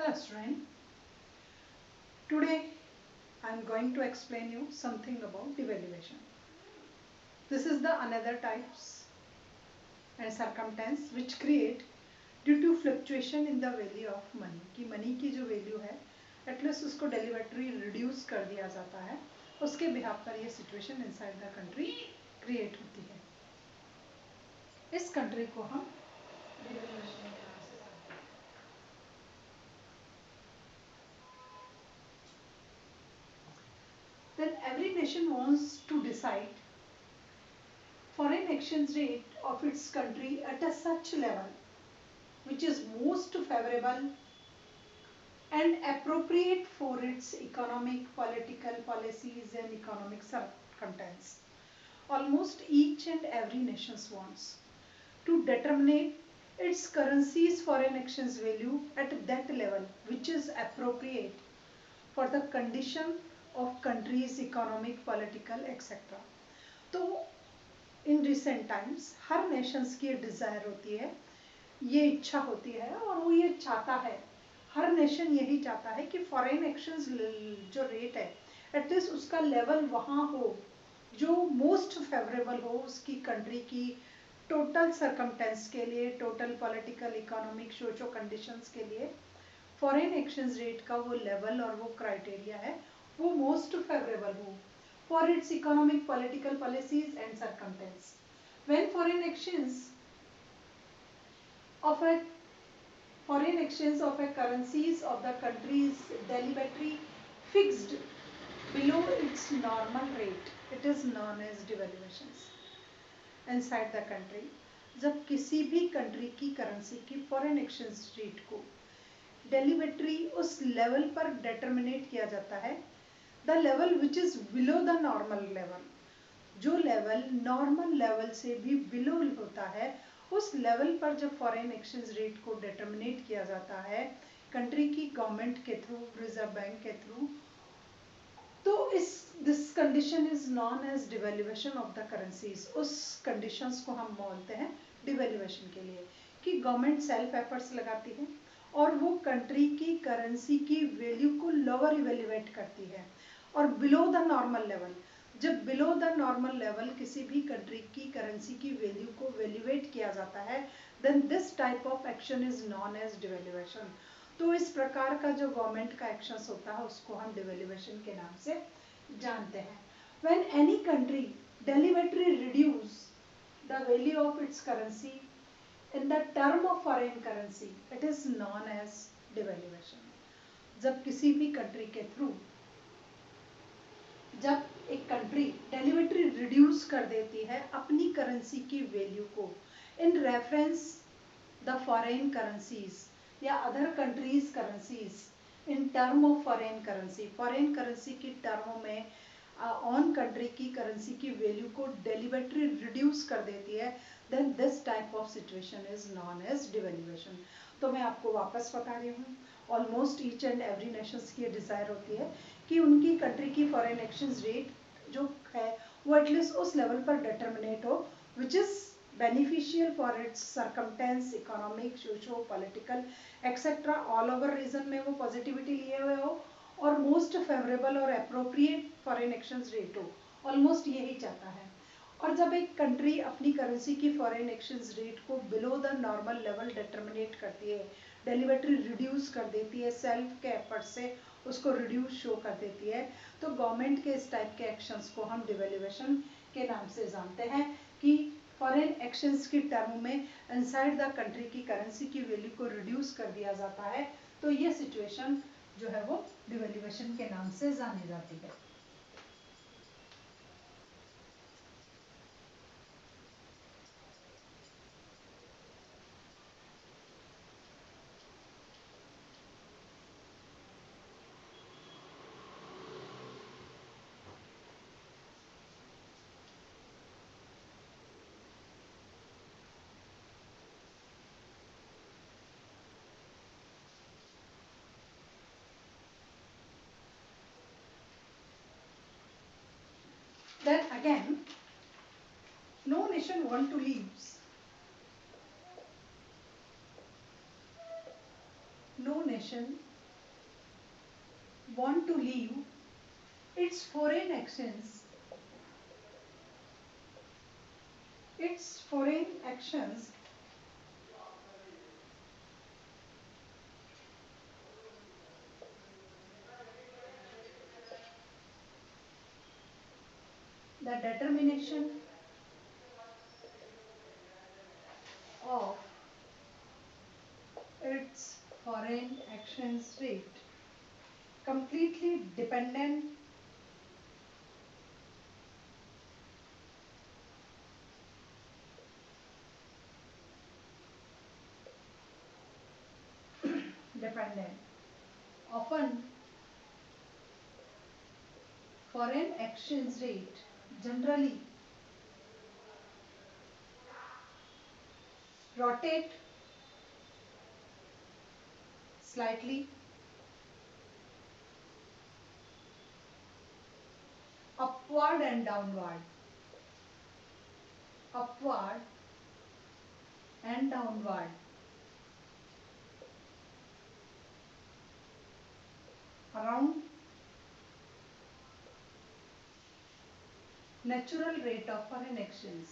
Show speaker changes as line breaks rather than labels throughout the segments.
Hello student. Today I am going to explain you something about devaluation. This is the another types and circumstance which create due to fluctuation in the value of money. कि money की जो value है at least उसको deliberately reduce कर दिया जाता है, उसके behalf पर ये situation inside the country create होती है. इस country को हम devaluation के नाम से जानते हैं. Then every nation wants to decide foreign exchange rate of its country at a such level which is most favorable and appropriate for its economic, political policies and economic circumstances. Almost each and every nation wants to determine its currency's foreign exchange value at that level which is appropriate for the condition of country's economic, political, etc. तो in recent times her Nations की desire होती है, ये इच्छा होती है और वो ये चाहता है, हर नेशन यही चाहता है कि फॉरेन एक्सचेंज जो रेट है एटलीस्ट उसका लेवल वहाँ हो जो मोस्ट फेवरेबल हो उसकी कंट्री की टोटल सर्कमटेंस के लिए, total political, economic, socio conditions के लिए फॉरेन एक्सचेंज रेट का वो लेवल और वो क्राइटेरिया है वो मोस्ट फेवरेबल हो for its economic, political policies and circumstances. When foreign exchange of a currencies of the country is deliberately fixed below its normal rate, it is known as devaluations. Inside the country, जब किसी भी country की currency की foreign exchange rate को deliberately उस level पर determinate किया जाता है, the level which is below the normal level, जो लेवल नॉर्मल लेवल से भी बिलो होता है उस लेवल पर जब फॉरेन एक्सचेंज रेट को डिटरमिनेट किया जाता है कंट्री की गवर्नमेंट के थ्रू, रिजर्व बैंक के थ्रू, तो this condition is known as devaluation of the currencies. उस कंडीशंस को हम बोलते हैं डिवेल्युएशन के लिए कि गवर्नमेंट सेल्फ एफर्ट्स लगाती है और वो कंट्री की करेंसी की वैल्यू को लोअर इवेल्युएट करती है और बिलो द नॉर्मल लेवल, जब बिलो द नॉर्मल लेवल किसी भी कंट्री की करेंसी की वैल्यू को वैल्यूएट किया जाता है then this type of action is known as devaluation. तो इस प्रकार का जो गवर्नमेंट का एक्शन होता है उसको हम डिवेल्युएशन के नाम से जानते हैं. When any country deliberately reduce the value of its currency in the term of foreign currency, it is known as devaluation. जब किसी भी कंट्री के थ्रू जब एक कंट्री डेलिबरेटली रिड्यूस कर देती है अपनी करेंसी की वैल्यू को in reference the foreign currencies या other countries currencies in term of foreign currency, foreign currency की टर्म में ऑन कंट्री की करेंसी की वैल्यू को डेलिबरेटली रिड्यूस कर देती है then this type of situation is known as devaluation. तो मैं आपको वापस बता रही हूँ almost each and every nations की डिज़ायर होती है कि उनकी कंट्री की फॉरेन एक्सचेंज रेट जो है वो एटलीस्ट उस लेवल पर डिटरमिनेट हो which is beneficial for its circumstance, economic, socio political etcetera all over region में वो पॉजिटिविटी लिए हुए हो और मोस्ट फेवरेबल और अप्रोप्रिएट फॉरेन एक्सचेंज रेट हो, ऑलमोस्ट यही चाहता है. और जब एक कंट्री अपनी करेंसी की फॉरेन एक्सचेंज रेट को below the normal level determinate करती है, डेलिबरेटली रिड्यूस कर देती है, सेल्फ के एफर्ट से उसको रिड्यूस शो कर देती है, तो गवर्नमेंट के इस टाइप के एक्शंस को हम डिवेल्युएशन के नाम से जानते हैं कि फॉरेन एक्सचेंज की टर्म में इनसाइड द कंट्री की करेंसी की वैल्यू को रिड्यूस कर दिया जाता है. तो ये सिचुएशन जो है वो डिवेल्युएशन के नाम से जानी जाती है. Then again, no nation want to leave. No nation want to leave its foreign actions, its foreign actions the determination of its foreign actions rate completely dependent. Often foreign exchange rate generally rotate slightly upward and downward, upward and downward around natural rate of foreign exchange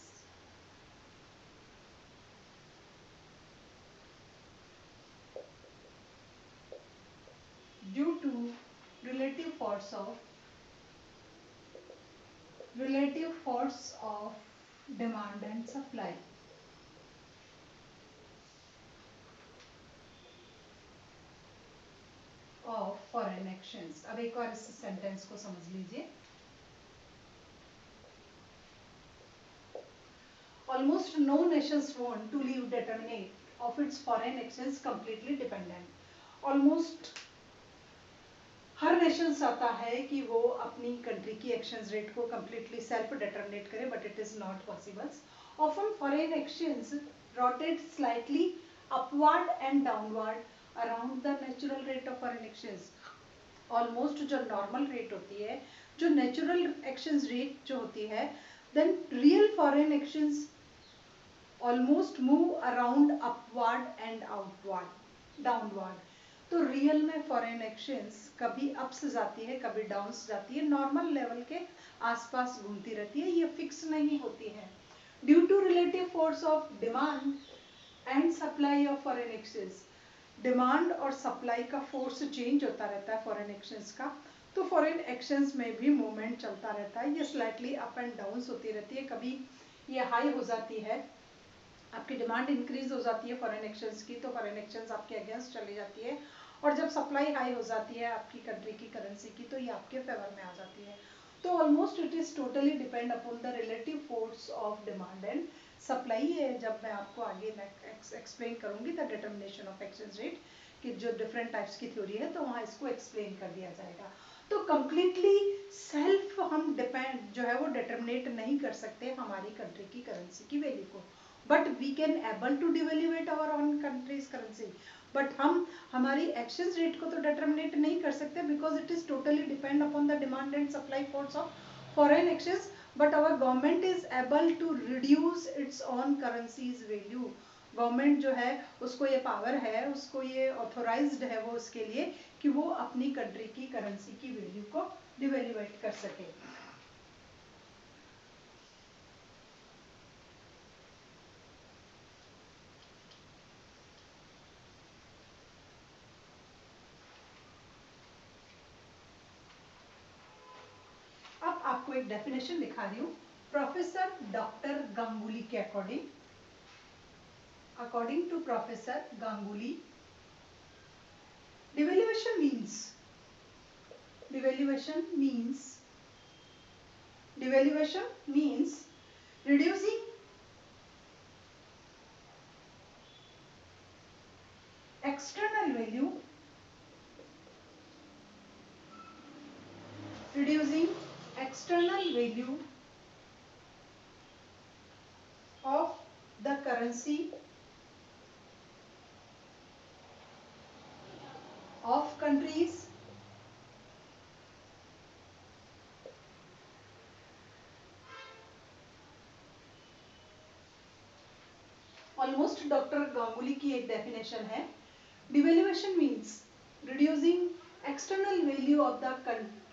due to relative force of relative force of demand and supply of foreign exchange. अब एक और इस sentence को समझ लीजिए. Almost no nations want to leave determinate of its foreign exchange completely dependent. Almost her nation चाहता है कि वो अपनी कंट्री की एक्सचेंज रेट को completely self determinate करे, but it is not possible. Often foreign exchange rotate slightly upward and downward around the natural rate of foreign exchange. Almost जो normal rate होती है, जो natural exchange rate जो होती है, then real foreign exchange almost move around upward and outward, downward. तो real में foreign exchange कभी अप्स जाती है, कभी डाउन्स जाती है, नॉर्मल लेवल के आसपास घूमती रहती है, ये फिक्स नहीं होती है. Due to relative force of demand and supply of foreign exchange, demand और सप्लाई का फोर्स चेंज होता रहता है फॉरेन एक्सचेंज का, तो फॉरेन एक्सचेंज में भी मूवमेंट चलता रहता है, ये स्लाइटली अप एंड डाउन होती रहती है. कभी ये हाई हो जाती है, आपकी डिमांड इंक्रीज हो जाती है फॉरेन एक्सचेंज की, तो फॉरेन एक्सचेंज आपके अगेंस्ट चली जाती है, और जब सप्लाई हाई हो जाती है आपकी कंट्री की करेंसी की, तो ये आपके फेवर में आ जाती है. तो almost it is totally depend upon the relative force of demand and supply है. जब मैं आपको आगे एक्सप्लेन करूंगी the determination of exchange rate कि जो डिफरेंट टाइप्स की थ्योरी है, तो वहाँ इसको एक्सप्लेन कर दिया जाएगा. तो कम्प्लीटली सेल्फ हम डिपेंड जो है वो डिटर्मिनेट नहीं कर सकते हमारी कंट्री की करेंसी की वैल्यू को, but we can able to devaluate our own country's currency. But हम हमारी एक्सचेंज रेट को तो डिटर्मिनेट नहीं कर सकते, because it is totally depend upon the demand and supply force of foreign exchange. But our government is able to reduce its own currencies value. Government जो है उसको ये पावर है, उसको ये ऑथोराइज्ड है वो उसके लिए कि वो अपनी कंट्री की करेंसी की वैल्यू को डिवेल्यूएट कर सके. अब आपको एक डेफिनेशन दिखा रही हूँ प्रोफेसर डॉक्टर गांगुली के according. According to professor Ganguly, devaluation means devaluation means devaluation means reducing external value, reducing external value of the currency of countries almost doctor Ganguly की एक डेफिनेशन है. Devaluation means reducing external value of the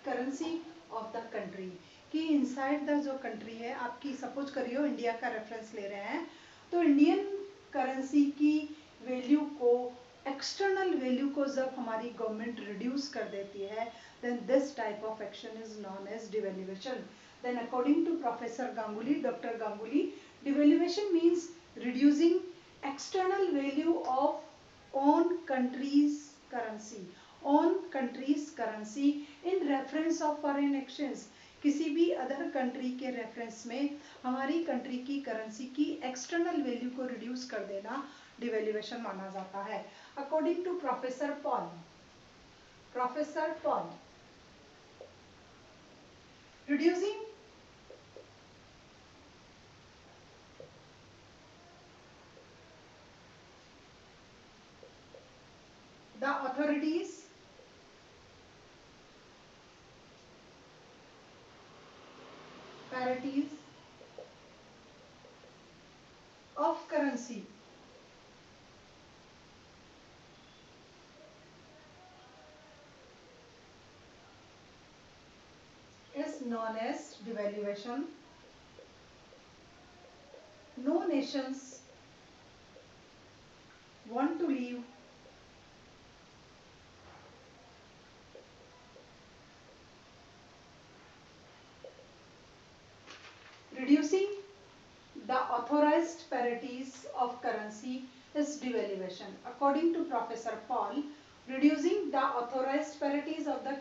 currency of the country, कि inside the जो country है आपकी, suppose करियो India का reference ले रहे हैं, तो इंडियन करेंसी की वैल्यू को, एक्सटर्नल वैल्यू को जब हमारी गवर्नमेंट रिड्यूस कर देती है, then this type of action is known as devaluation. Then according to Professor Ganguly, Dr. Ganguly, devaluation means reducing external value of own country's currency, own country's currency in reference of foreign exchange. किसी भी other country के reference में हमारी country की currency की external value को reduce कर देना डिवेल्युएशन माना जाता है. According to professor Paul, reducing the authorities parities of currency is known as devaluation. No nations want to leave reducing the authorized parities of currency is devaluation. According to Professor Paul, reducing the authorized parities of the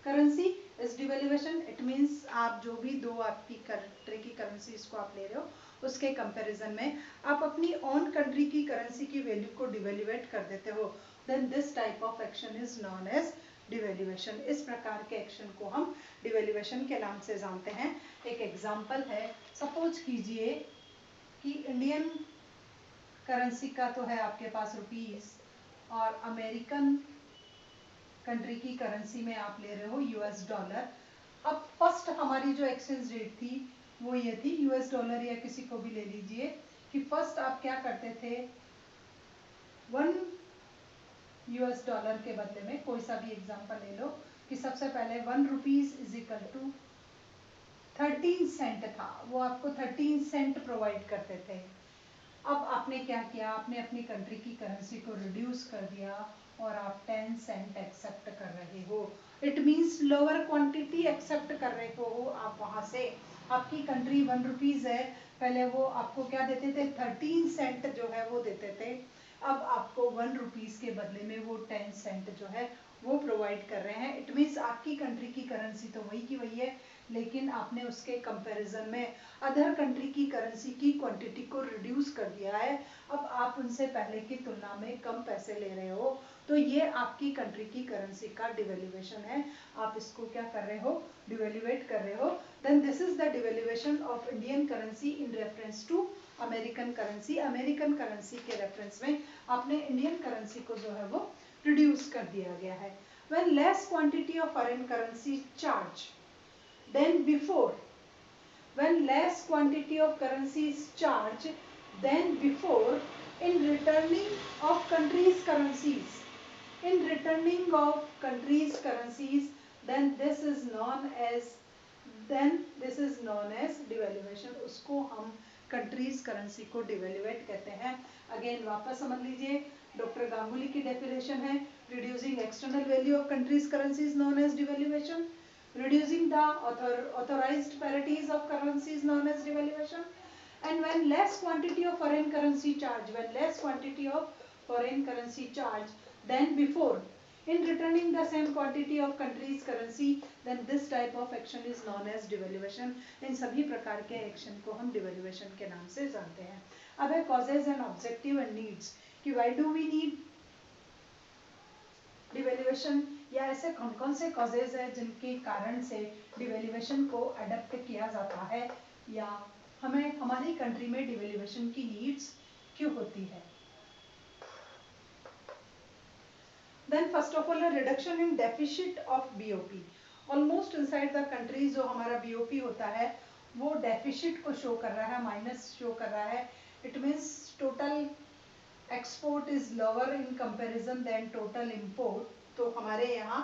currency is devaluation. It means आप जो भी दो आपकी country की currencies को आप ले रहे हो उसके कंपैरिजन में आप अपनी ओन कंट्री की करेंसी की वैल्यू को डिवेल्युएट कर देते हो, then this type of action is known as devaluation. इस प्रकार के एक्शन को हम डिवेल्युएशन के नाम से जानते हैं. एक एग्जांपल है, सपोज कीजिए कि इंडियन करेंसी का तो है आपके पास रुपीस और अमेरिकन कंट्री की करेंसी में आप ले रहे हो यूएस डॉलर. अब फर्स्ट हमारी जो एक्सचेंज रेट थी वो ये थी, यूएस डॉलर या किसी को भी ले लीजिए, कि फर्स्ट आप क्या करते थे, 1 यूएस डॉलर के बदले में कोई सा भी एग्जांपल ले लो, कि सबसे पहले 1 rupees is equal to 13 cent था, वो आपको 13 सेंट प्रोवाइड करते थे. अब आपने क्या किया, आपने अपनी कंट्री की करेंसी को रिड्यूस कर दिया और आप 10 सेंट एक्सेप्ट कर रहे हो. It means lower quantity accept कर रहे हो आप वहां से. आपकी कंट्री 1 रुपीज है, पहले वो आपको क्या देते थे, 13 सेंट जो है वो देते थे. अब आपको 1 रुपीज के बदले में वो 10 सेंट जो है वो प्रोवाइड कर रहे हैं. इट मीन्स आपकी कंट्री की करेंसी तो वही की वही है, लेकिन आपने उसके कंपैरिजन में अदर कंट्री की करेंसी की क्वांटिटी को रिड्यूस कर दिया है. अब आप उनसे पहले की तुलना में कम पैसे ले रहे हो, तो ये आपकी कंट्री की करेंसी का डिवेल्युएशन है. आप इसको क्या कर रहे हो, डिवेल्युएट कर रहे हो. Then this is the devaluation of Indian currency in reference to American currency. American currency के रेफरेंस में आपने इंडियन करेंसी को जो है वो रिड्यूस कर दिया गया है. When less quantity of foreign currency charge than before, when less quantity of currency is charged than before in returning of countries currencies, in returning of countries currencies, then this is known as, then this is known as devaluation. उसको हम countries currency को devaluate कहते हैं. Again वापस समझ लीजिए, doctor Ganguly की definition है, reducing external value of countries currency is known as devaluation. Reducing the authorized parities of currency is known as devaluation. And when less quantity of foreign currency charge, when less quantity of foreign currency charge than before in returning the same quantity of country's currency, then this type of action is known as devaluation. इन सभी प्रकार के action को हम devaluation के नाम से जानते हैं. अब है causes and objective and needs, कि why do we need devaluation, या ऐसे कौन कौन से कॉजेज है जिनके कारण से डिवेल्युएशन को अडॉप्ट किया जाता है, या हमें हमारी कंट्री में डिवेल्युएशन की नीड्स क्यों होती है. Then first of all reduction in deficit of BOP. Almost inside the country जो हमारा बीओपी होता है वो डेफिसिट को शो कर रहा है, माइनस शो कर रहा है. It means total export is lower in comparison than total import, तो हमारे यहाँ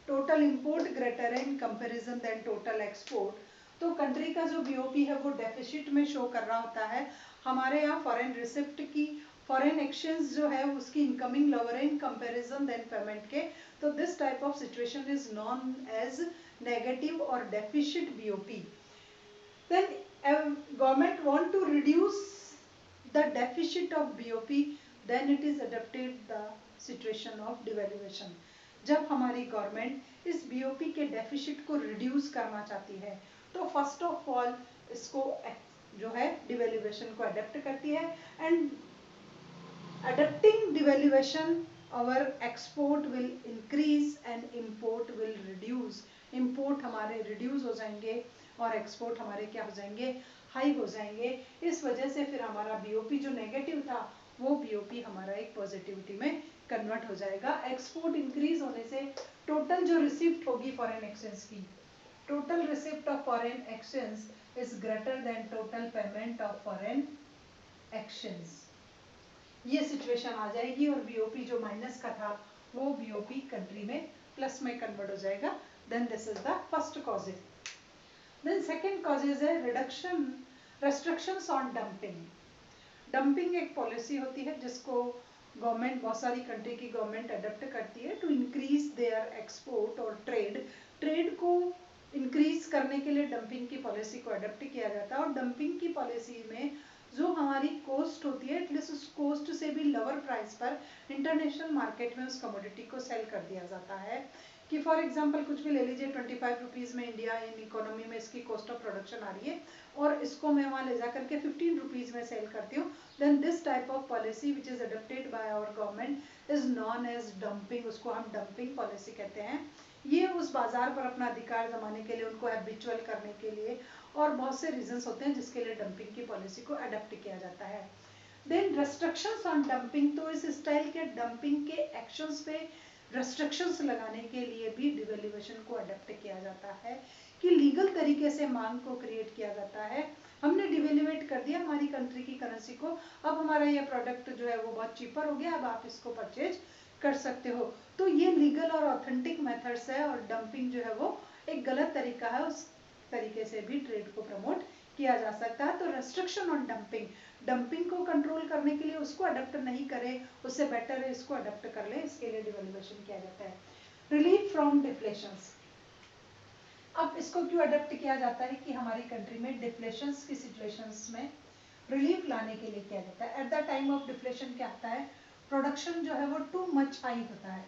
टोटल इंपोर्ट ग्रेटर है in comparison than total export, तो कंट्री का जो बीओपी है वो डेफिसिट में शो कर रहा होता है। हमारे यहाँ फॉरेन रिसिप्ट की फॉरेन एक्सचेंज जो है उसकी इनकमिंग लोअर है इन कंपैरिजन देन पेमेंट के, तो this type of situation is known as negative और deficit BOP. Then government want to reduce the deficit of BOP, then it is adopted the situation of devaluation। जब हमारी government इस BOP के deficit को reduce करना चाहती है तो फर्स्ट ऑफ ऑल इसको जो है डिवेल्युएशन को अडेप्ट करती है, and adapting devaluation our export will increase and import will reduce। import हमारे reduce हो जाएंगे और export हमारे क्या हो जाएंगे, हाई हो जाएंगे। इस वजह से फिर हमारा बीओपी जो नेगेटिव था वो बीओपी हमारा एक पॉजिटिविटी में कन्वर्ट हो जाएगा। एक्सपोर्ट इंक्रीज होने से टोटल जो रिसिप्ट होगी फॉरेन एक्सचेंज की, total receipt of foreign exchange is greater than total payment of foreign exchange, ये सिचुएशन आ जाएगी और बीओपी जो माइनस का था वो बीओपी कंट्री में प्लस में कन्वर्ट हो जाएगा। Then this is the first causes. Then second causes है reduction restrictions on dumping. Dumping एक पॉलिसी होती है जिसको गवर्नमेंट, बहुत सारी कंट्री की गवर्नमेंट अडॉप्ट करती है टू इंक्रीज देयर एक्सपोर्ट और ट्रेड। ट्रेड को इंक्रीज करने के लिए डंपिंग की पॉलिसी को अडॉप्ट किया जाता है, और डंपिंग की पॉलिसी में जो हमारी कॉस्ट होती है एटलीस्ट उस कॉस्ट से भी लोअर प्राइस पर इंटरनेशनल मार्केट में उस कमोडिटी को सेल कर दिया जाता है। कि फॉर एग्जांपल कुछ भी ले लीजिए, 25 रुपीज़ में इंडिया इन इकोनॉमी में इसकी कॉस्ट ऑफ प्रोडक्शन आ रही है और इसको मैं वहाँ ले जा करके 15 रुपीज़ में सेल करती हूँ, then this type of policy which is adopted by our government is known as dumping, उसको हम डंपिंग पॉलिसी कहते हैं। ये उस बाजार पर अपना अधिकार जमाने के लिए, उनको हैबिचुअल करने के लिए और बहुत से रीजंस होते हैं जिसके लिए डंपिंग की पॉलिसी को अडॉप्ट किया जाता है। देन रेस्ट्रिक्शंस ऑन डंपिंग, तो इस स्टाइल के डंपिंग के एक्शंस पे रेस्ट्रिक्शंस लगाने के लिए भी डिवेल्युएशन को अडॉप्ट किया जाता है कि लीगल तरीके से मांग को क्रिएट किया जाता है। हमने डिवेल्युएट कर दिया हमारी कंट्री की करेंसी को, अब हमारा ये प्रोडक्ट जो है वो बहुत चीपर हो गया, अब आप इसको परचेज कर सकते हो। तो ये लीगल और ऑथेंटिक मेथड्स है और डंपिंग जो है वो एक गलत तरीका है, उस तरीके से भी ट्रेड को प्रमोट किया जा सकता है। तो रेस्ट्रिक्शन ऑन डंपिंग, डंपिंग को कंट्रोल करने के लिए उसको अडॉप्ट नहीं करे, उससे बेटर है इसको अडॉप्ट कर ले, इसके लिए डिवेल्युएशन किया जाता है। रिलीफ फ्रॉम डिफ्लेशंस, अब इसको क्यों अडॉप्ट किया जाता है कि हमारी कंट्री में डिफ्लेशंस की सिचुएशंस में रिलीफ लाने के लिए किया जाता है। At the time of deflation क्या होता है, प्रोडक्शन जो है वो टू मच हाई होता है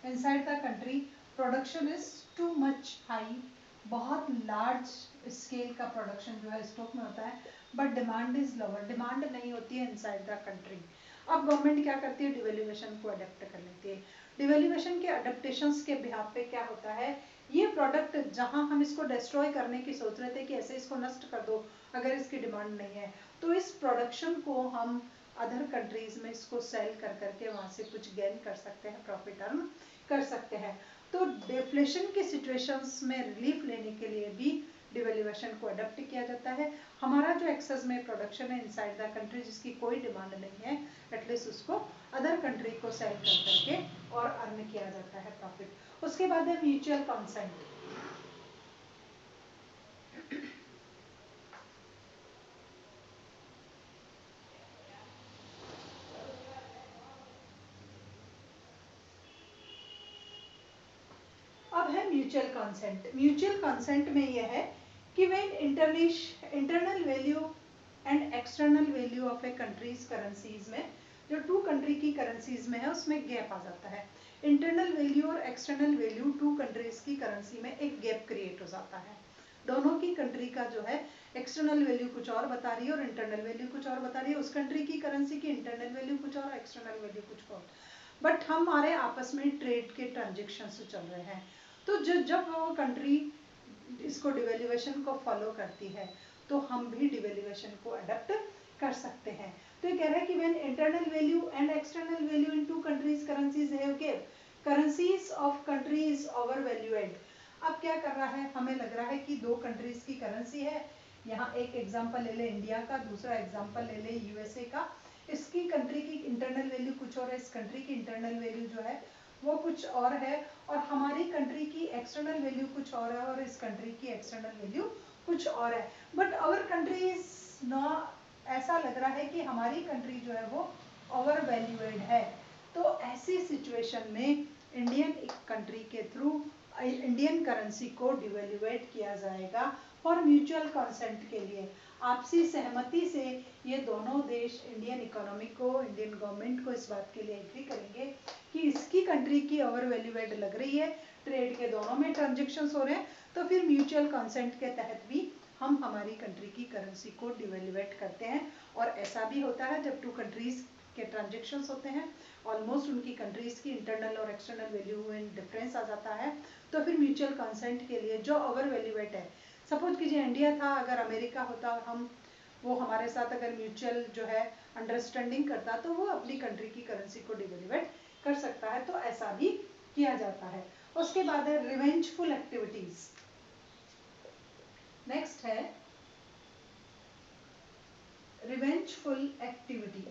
inside the country, production is too much high, बहुत लार्ज स्केल का प्रोडक्शन जो है स्टॉक में होता है, but demand is lower, demand नहीं होती है इनसाइड द कंट्री। अब गवर्नमेंट क्या करती है, डिवेल्युएशन को अडॉप्ट कर लेती है। डिवेल्युएशन के अडप्टेशंस के बिहाफ पे क्या होता है, ये प्रोडक्ट जहां हम इसको डिस्ट्रॉय करने की सोच रहे थे कि ऐसे इसको नष्ट कर दो अगर इसकी डिमांड नहीं है, तो इस प्रोडक्शन को हम अदर कंट्रीज में इसको सेल कर करके वहां से कुछ गेन कर सकते हैं, प्रॉफिट अर्न कर सकते हैं। तो डिफ्लेशन की सिचुएशंस में रिलीफ लेने के लिए भी डिवेल्युएशन को अडॉप्ट किया जाता है। हमारा जो एक्सेस में प्रोडक्शन है इनसाइड द कंट्री जिसकी कोई डिमांड नहीं है, एटलीस्ट उसको अदर कंट्री को सेल कर करके और अर्न किया जाता है प्रॉफिट। उसके बाद है म्यूचुअल कंसेंट। अब है म्यूचुअल कंसेंट। म्यूचुअल कंसेंट में यह है कि when internal value and external value of A countries currencies में, जो टू कंट्री की करेंसीज में है उसमें गैप आ जाता है। इंटरनल वैल्यू और एक्सटर्नल वैल्यू टू कंट्रीज की करेंसी में एक गैप क्रिएट हो जाता है। दोनों की कंट्री का जो है एक्सटर्नल वैल्यू कुछ और बता रही है और इंटरनल वैल्यू कुछ और बता रही है, उस कंट्री की करेंसी की इंटरनल वैल्यू कुछ और, एक्सटर्नल वैल्यू कुछ और, बट हमारे आपस में ट्रेड के ट्रांजेक्शन चल रहे हैं। तो जब वो कंट्री इसको डिवेल्युएशन को फॉलो करती है तो हम भी डिवेल्युएशन को अडॉप्ट कर सकते हैं। तो ये कह रहा है कि when internal value and external value in two countries currencies have gap, currencies of countries over valued. अब क्या कर रहा है, हमें लग रहा है कि दो कंट्रीज की करेंसी है, यहाँ एक एग्जांपल ले ले इंडिया का, दूसरा एग्जांपल ले ले यूएसए का। इसकी कंट्री की इंटरनल वैल्यू कुछ और है, इस कंट्री की इंटरनल वैल्यू जो है वो कुछ और है, और हमारी कंट्री की एक्सटर्नल वैल्यू कुछ और है, और इस कंट्री की एक्सटर्नल वैल्यू कुछ और है। But our country is not, ऐसा लग रहा है कि हमारी कंट्री जो है वो ओवर वैल्यूएड है। तो ऐसी सिचुएशन में इंडियन कंट्री के थ्रू इंडियन करेंसी को डिवेल्युएट किया जाएगा फॉर म्यूचुअल कंसेंट के लिए। आपसी सहमति से ये दोनों देश इंडियन इकोनॉमी को, इंडियन गवर्नमेंट को इस बात के लिए एग्री करेंगे कि इसकी कंट्री की ओवर वैल्यूएड लग रही है, ट्रेड के दोनों में ट्रांजेक्शन्स हो रहे हैं, तो फिर म्यूचुअल कंसेंट के तहत भी हम हमारी कंट्री की करेंसी को डिवेल्युएट करते हैं। और ऐसा भी होता है जब टू कंट्रीज के ट्रांजेक्शन्स होते हैं, ऑलमोस्ट उनकी कंट्रीज की इंटरनल और एक्सटर्नल वैल्यू में डिफरेंस आ जाता है, तो फिर म्यूचुअल कंसेंट के लिए जो ओवर वैल्यूएट है, सपोज कीजिए इंडिया था, अगर अमेरिका होता और हम वो हमारे साथ अगर म्यूचुअल जो है अंडरस्टैंडिंग करता, तो वो अपनी कंट्री की करेंसी को डिवेल्युएट कर सकता है। तो ऐसा भी किया जाता है। उसके बाद है रिवेंजफुल एक्टिविटीज। नेक्स्ट है revengeful activity.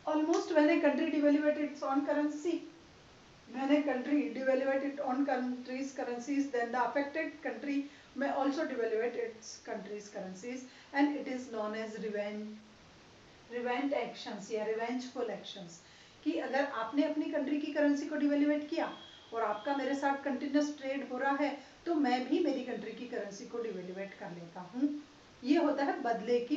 Almost when a country devaluated its own currency, when a country devaluated its own country's currencies, then the affected country may also devaluate its country's currencies, and it is known as revenge actions या revengeful actions। कि अगर आपने अपनी country की currency को डिवेल्युएट किया और आपका मेरे साथ कंटिन्यूस ट्रेड हो रहा है, तो मैं भी मेरी कंट्री की करेंसी को डिवेल्युएट कर लेता हूँ। ये होता है बदले की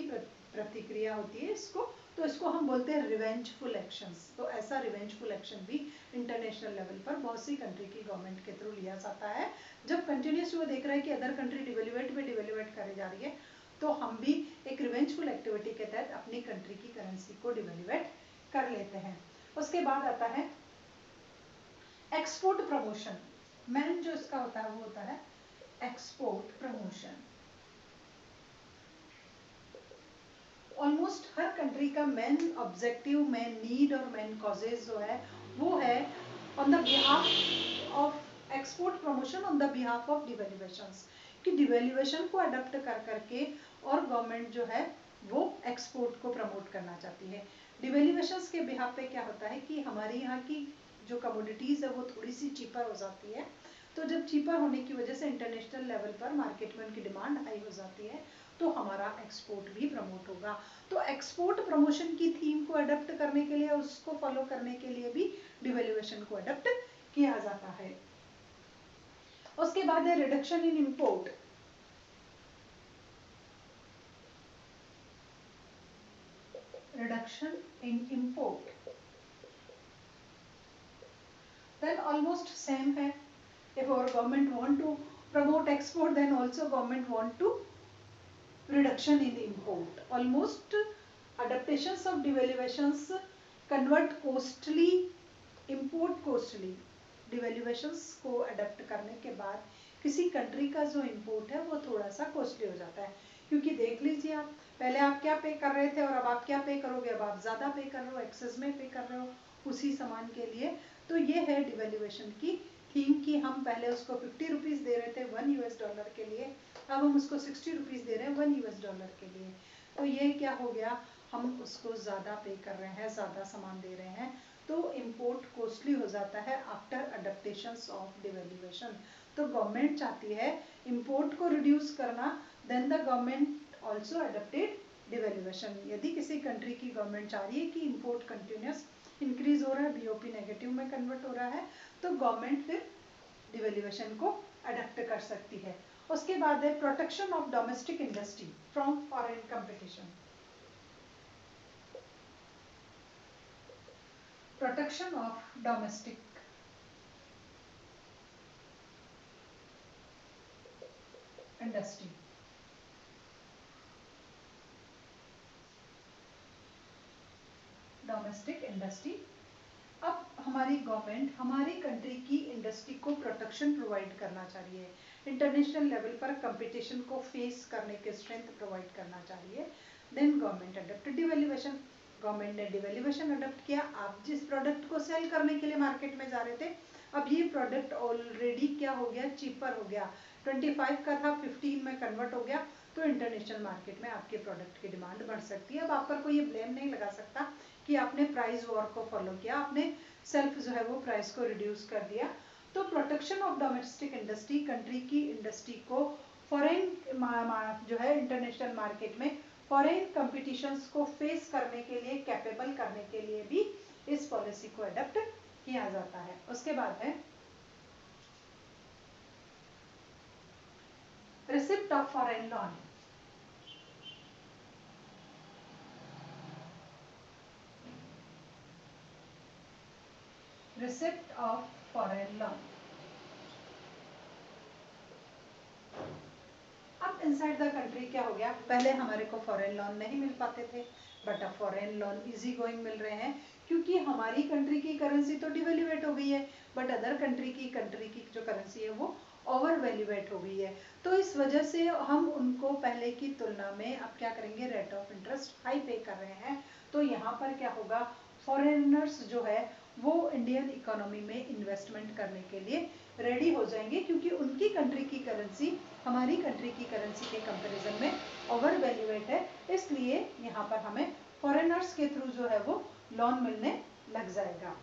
प्रतिक्रिया होती है इसको, तो इसको हम बोलते हैं रिवेंजफुल एक्शंस। तो ऐसा रिवेंजफुल एक्शन भी इंटरनेशनल लेवल पर बहुत सी कंट्री की गवर्नमेंट के थ्रू लिया जाता है। जब कंटिन्यूस वो देख रहा है कि अदर कंट्री डिवेल्युएट करी जा रही है, तो हम भी एक रिवेंजफुल एक्टिविटी के तहत अपनी कंट्री की करेंसी को डिवेल्युएट कर लेते हैं। उसके बाद आता है एक्सपोर्ट प्रमोशन। मेन जो इसका होता है वो होता है एक्सपोर्ट प्रमोशन। ऑलमोस्ट हर कंट्री का मेन ऑब्जेक्टिव, मेन नीड और मेन कॉजेज जो है वो है on the behalf of export promotion, on the behalf of devaluations, कि डिवेल्युएशन को अडॉप्ट कर करके और गवर्नमेंट जो है वो एक्सपोर्ट को प्रमोट करना चाहती है। डिवेल्युएशंस के बिहाफ पे क्या होता है कि हमारे यहाँ की जो कमोडिटीज़ है वो थोड़ी सी चीपर हो जाती है, तो जब चीपर होने की वजह से इंटरनेशनल लेवल पर मार्केट में उनकी डिमांड हाई हो जाती है, तो हमारा एक्सपोर्ट भी प्रमोट होगा। तो एक्सपोर्ट प्रमोशन की थीम को अडॉप्ट करने के लिए, उसको फॉलो करने के लिए भी डिवेल्युएशन को अडॉप्ट किया जाता है। उसके बाद है reduction in import. Reduction in import then almost same है। if our government want to promote export, then also government want to reduction in import। almost adaptations of devaluations convert costly import costly। devaluations को adapt करने के बाद किसी country का जो import है वो थोड़ा सा कॉस्टली हो जाता है, क्योंकि देख लीजिए आप पहले आप क्या पे कर रहे थे और अब आप क्या पे करोगे, अब आप ज़्यादा पे कर रहे हो, एक्सेस में पे कर रहे हो उसी सामान के लिए। तो ये है डिवेल्युएशन की थीम कि हम पहले उसको 50 रुपीज़ दे रहे थे $1 के लिए, अब हम उसको 60 रुपीज़ दे रहे हैं $1 के लिए। तो ये क्या हो गया, हम उसको ज़्यादा पे कर रहे हैं, ज़्यादा सामान दे रहे हैं, तो इम्पोर्ट कॉस्टली हो जाता है आफ्टर अडेप्टेशंस ऑफ डिवेल्युएशन। तो गवर्नमेंट चाहती है इम्पोर्ट को रिड्यूस करना, then the government also adapted devaluation. यदि किसी कंट्री की गवर्नमेंट चाह रही है कि इम्पोर्ट कंटिन्यूस इंक्रीज हो रहा है, बीओपी नेगेटिव में कन्वर्ट हो रहा है, तो गवर्नमेंट फिर डिवेल्युएशन को अडेप्ट कर सकती है। उसके बाद है protection of domestic industry from foreign competition. Protection of domestic industry. Domestic industry, अब हमारी गवर्नमेंट हमारी कंट्री की इंडस्ट्री को प्रोटेक्शन प्रोवाइड करना चाह रही है, इंटरनेशनल लेवल पर कंपटीशन को फेस करने के स्ट्रेंथ प्रोवाइड करना चाह रही है। Then government adopt devaluation. Government ने डिवेल्युएशन अडॉप्ट किया। आप जिस प्रोडक्ट को सेल करने के लिए मार्केट में जा रहे थे, अब ये प्रोडक्ट ऑलरेडी क्या हो गया, चीपर हो गया, 25 का था 15 में कन्वर्ट हो गया, तो इंटरनेशनल मार्केट में आपके प्रोडक्ट की डिमांड बढ़ सकती है। अब आप पर कोई ये ब्लेम नहीं लगा सकता कि आपने प्राइस वॉर को फॉलो किया, आपने सेल्फ जो है वो प्राइस को रिड्यूस कर दिया। तो protection of domestic industry, country की इंडस्ट्री को फॉरेन जो है इंटरनेशनल मार्केट में फॉरेन कंपटीशंस को फेस करने के लिए, कैपेबल करने के लिए भी इस पॉलिसी को अडॉप्ट किया जाता है। उसके बाद है receipt of foreign loan. Receipt of foreign loan. अब इनसाइड द कंट्री क्या हो गया, पहले हमारे को फॉरेन लोन नहीं मिल पाते थे, बट अब फॉरेन लोन इजी गोइंग मिल रहे हैं, क्योंकि हमारी कंट्री की करेंसी तो डिवेल्यूएट हो गई है, बट अदर कंट्री की जो करेंसी है वो ओवर वैल्यूएट हो गई है। तो इस वजह से हम उनको पहले की तुलना में अब क्या करेंगे, रेट ऑफ इंटरेस्ट हाई पे कर रहे हैं। तो यहाँ पर क्या होगा, फॉरेनर्स जो है वो इंडियन इकोनॉमी में इन्वेस्टमेंट करने के लिए रेडी हो जाएंगे, क्योंकि उनकी कंट्री की करेंसी हमारी कंट्री की करेंसी के कंपैरिजन में ओवर वैल्यूएट है। इसलिए यहाँ पर हमें फॉरेनर्स के थ्रू जो है वो लोन मिलने लग जाएगा।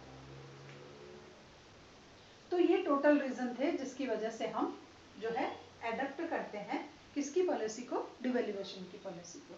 तो ये टोटल रीजन थे जिसकी वजह से हम जो है एडप्ट करते हैं किसकी पॉलिसी को, डिवेल्यूएशन की पॉलिसी को।